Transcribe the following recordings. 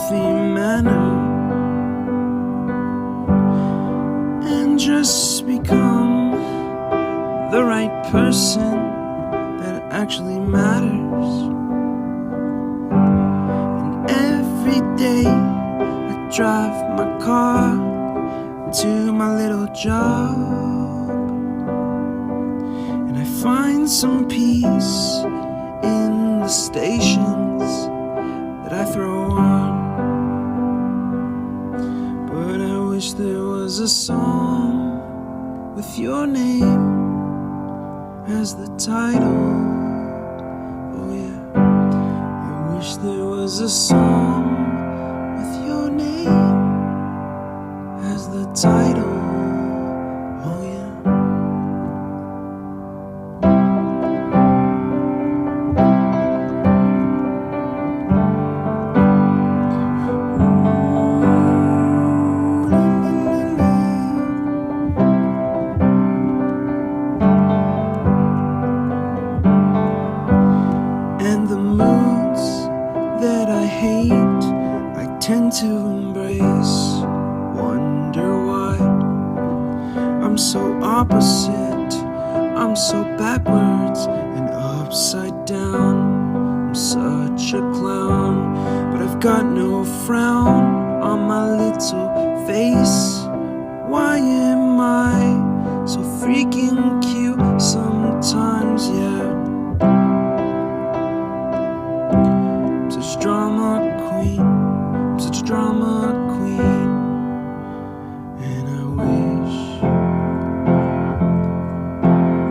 healthy manner and just become the right person that actually matters. And every day I drive my car to my little job, and I find some peace in the stations that I throw on. But I wish there was a song with your name as the title. Oh yeah, I wish there was a song with your name as the title. Oh yeah. And the moods that I hate, I tend to embrace. Wonder why I'm so opposite, I'm so backwards and upside down. I'm such a clown, but I've got no frown on my little face. Why am I so freaking cute sometimes, yeah? I'm such a drama queen, I'm such a drama queen. And I wish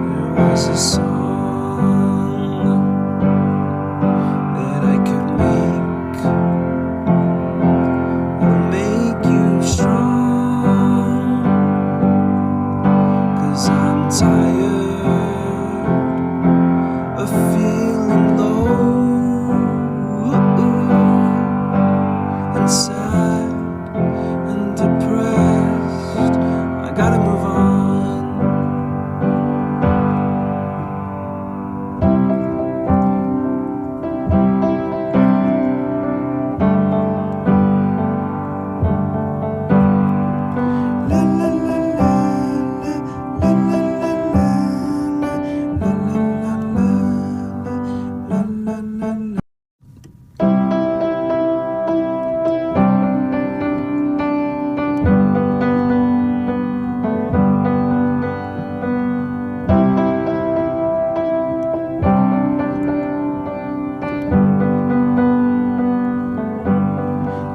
there was a song that I could make that'll make you strong. 'Cause I'm tired of feeling low and sad and depressed. I gotta move on. La la la la la la la la la la la.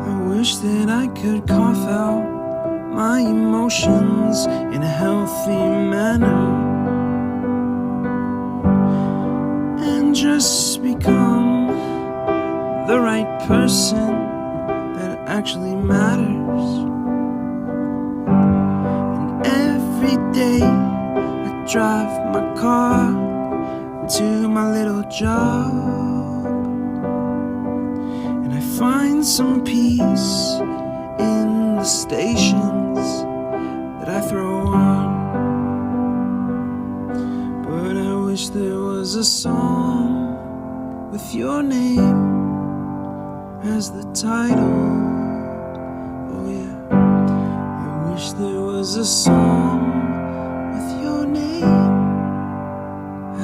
I wish that I could cough out my emotions in a healthy manner and just become the right person that actually matters. And every day I drive my car to my little job, and I find some peace in the stations that I throw on. But I wish there was a song with your name as the title. Oh yeah, I wish there was a song with your name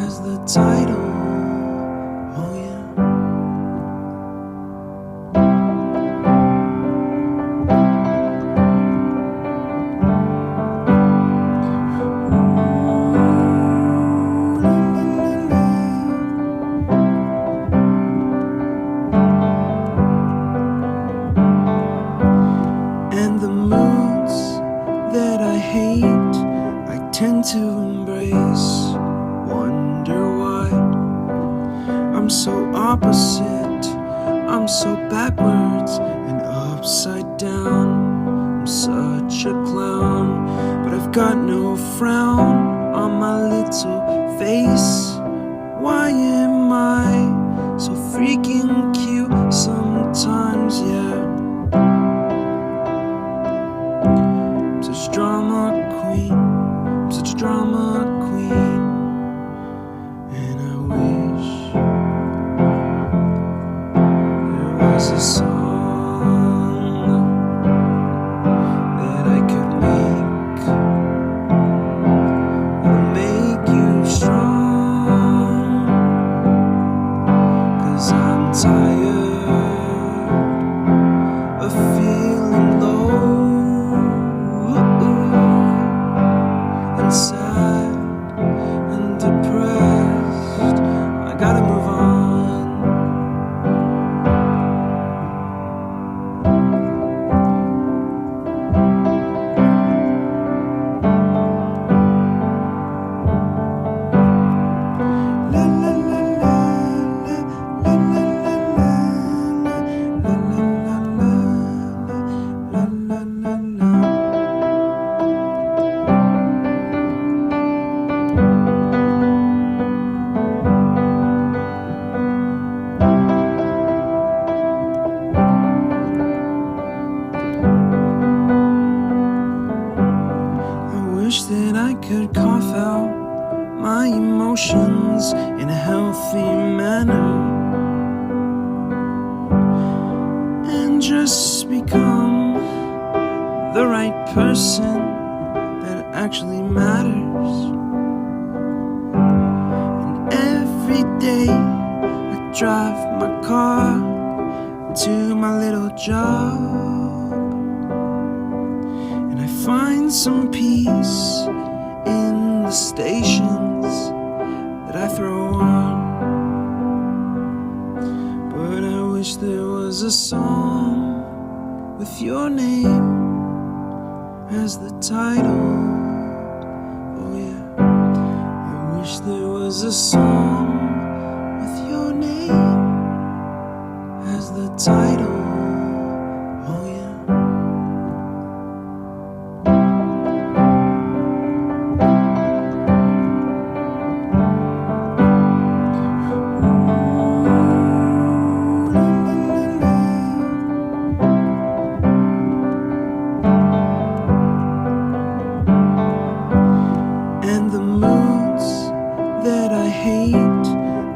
as the title. Oh yeah. And the moods that I hate, I tend to embrace. Wonder why I'm so opposite, I'm so backwards and upside down. I'm such a clown, but I've got no frown on my little face. Why am I so freaking cute sometimes, yeah? I'm such a drama queen, I'm such a drama queen. And I wish there was a song out my emotions in a healthy manner and just become the right person that actually matters. And every day I drive my car to my little job, and I find some peace in the stations that I throw on. But I wish there was a song with your name as the title. Oh yeah, I wish there was a song with your name as the title. Oh yeah. And the moods that I hate,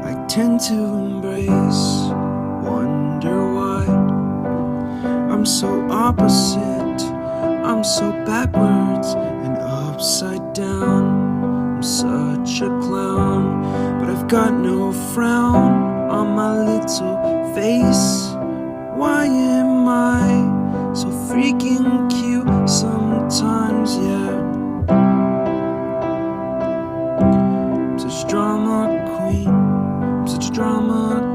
I tend to embrace. Wonder why I'm so opposite, I'm so backwards and upside down. I'm such a clown, but I've got no frown on my little face. Why am I so freaking cute sometimes, yeah? I'm such a drama queen, I'm such a drama